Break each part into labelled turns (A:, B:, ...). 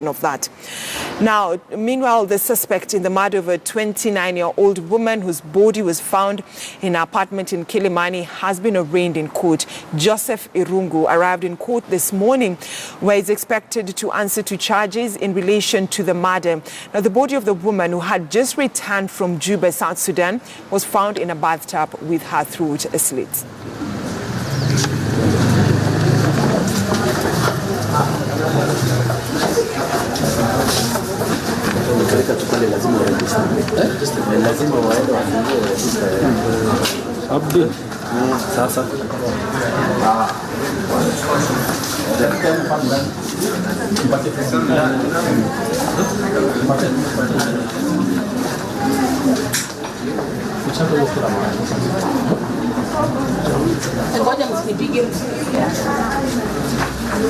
A: of that. Now, meanwhile, the suspect in the murder of a 29-year-old woman whose body was found in an apartment in Kilimani has been arraigned in court. Joseph Irungu arrived in court this morning, where he's expected to answer to charges in relation to the murder. Now, the body of the woman, who had just returned from Juba, South Sudan, was found in a bathtub with her throat slit.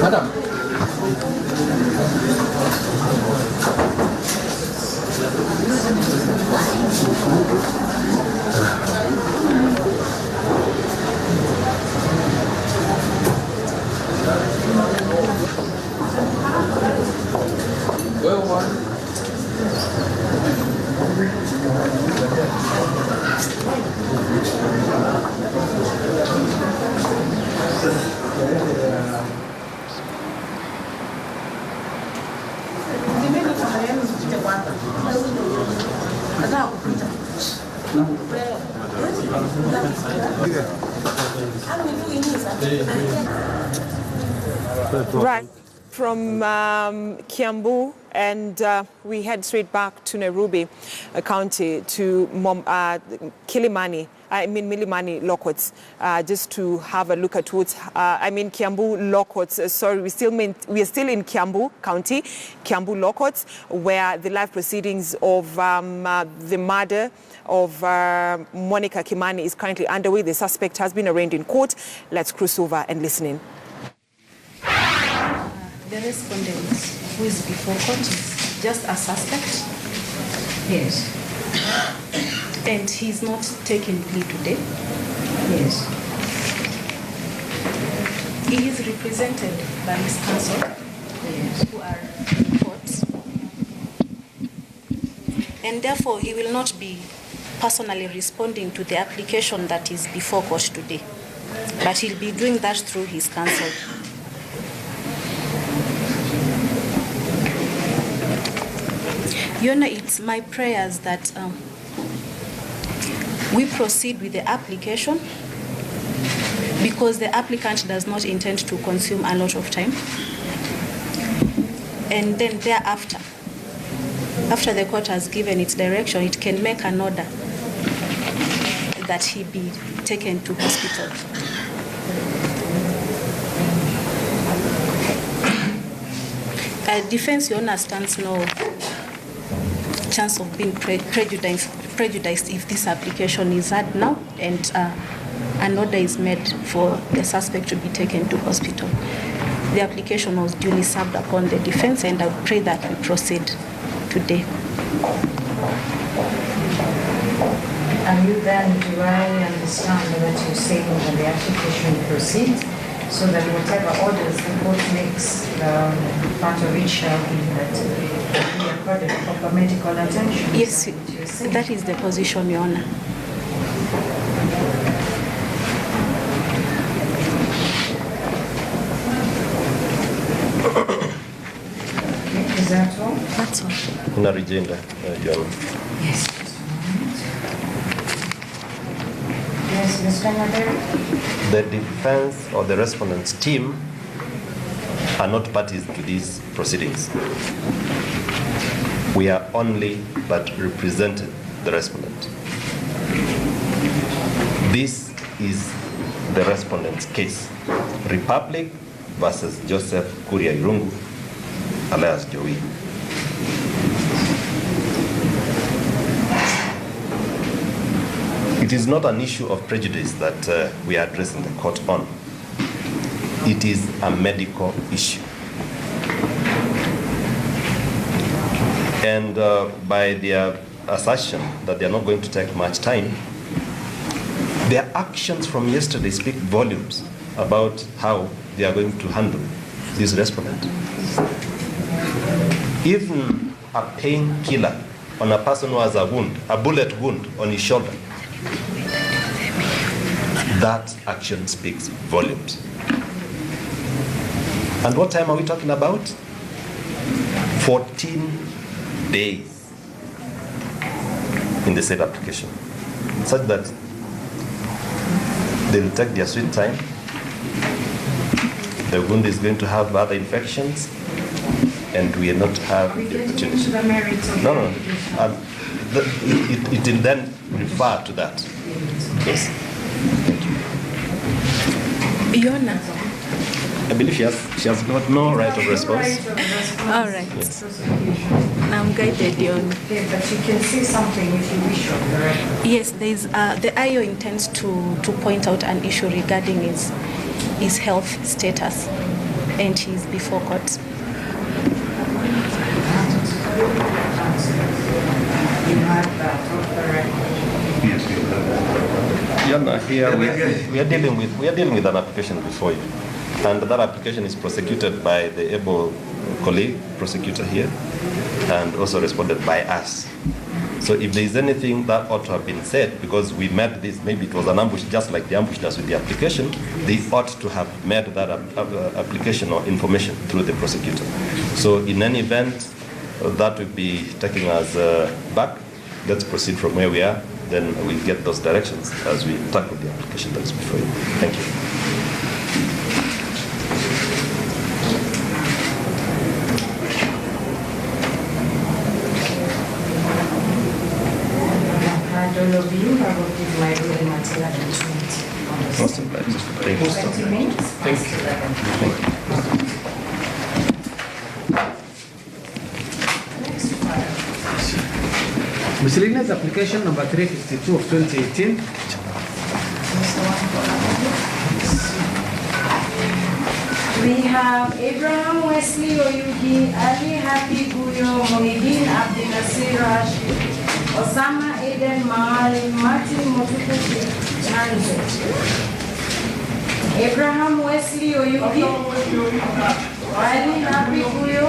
B: Madam.
A: Right from Kiambu, and we head straight back to Nairobi County to Milimani Lokots, just to have a look at what's Kiambu Lokots. Sorry, we are still in Kiambu County, Kiambu Lokots, where the live proceedings of the murder of Monica Kimani is currently underway. The suspect has been arraigned in court. Let's cruise over and listen in.
C: The respondent, who is before court, is just a suspect. Yes. And he's not taking plea today. Yes. He is represented by his counsel, yes, who are in court. And therefore, he will not be personally responding to the application that is before court today. But he'll be doing that through his counsel. Your Honor, it's my prayers that we proceed with the application, because the applicant does not intend to consume a lot of time. And then thereafter, after the court has given its direction, it can make an order that he be taken to hospital. Defense, Your Honor, stands no chance of being prejudiced if this application is had now and an order is made for the suspect to be taken to hospital. The application was duly served upon the defense, and I pray that we proceed today.
D: Are you then, do I understand that you're saying that the application proceeds, so that whatever orders the court makes, part of it shall be that be accorded proper medical attention?
C: Yes, that is the position, Your Honor.
D: Is that all?
C: That's all.
E: Una agenda, Your Honor.
D: Yes. Yes, Mr. Maribe.
E: The defense or the respondent's team are not parties to these proceedings. We are only but represented the respondent. This is the respondent's case. Republic versus Joseph Kuria Irungu, alias Jowi. It is not an issue of prejudice that we are addressing the court on. It is a medical issue. And by their assertion that they are not going to take much time, their actions from yesterday speak volumes about how they are going to handle this respondent. Even a painkiller on a person who has a wound, a bullet wound on his shoulder, that action speaks volumes. And what time are we talking about? 14 days in the said application, such that they will take their sweet time. The wound is going to have other infections, and we will not have the opportunity. No. It will then refer to that. Yes. Thank you.
C: Your Honor.
E: I believe she has got no right of response.
C: All right.
E: Yes.
C: I'm guided, Your Honor.
D: Okay, but you can say something if you wish on the record.
C: Yes, the IO intends to point out an issue regarding his health status, and he's before court.
D: You have that off the record.
E: Here we are dealing with an application before you, and that application is prosecuted by the able colleague prosecutor here, and also responded by us. So if there is anything that ought to have been said, because we met this, maybe it was an ambush, just like the ambush does with the application, they ought to have made that application or information through the prosecutor. So in any event, that will be taking us back. Let's proceed from where we are, then we'll get those directions as we tackle the application that is before you. Thank you.
D: All of you, I will give my ruling until 11:20.
E: Most obliged. Thank you.
D: 20 minutes?
E: Thank you. Thank you.
D: Next file.
B: Miscellaneous application number 352 of 2018.
D: We have Abraham Wesley Oyugi, Ali Happy Guyo, Mohideen Abdinasir Rashid, Osama Eden Mahali, Martin Motuku Chanzo. Abraham Wesley Oyugi, Ali Happy Guyo.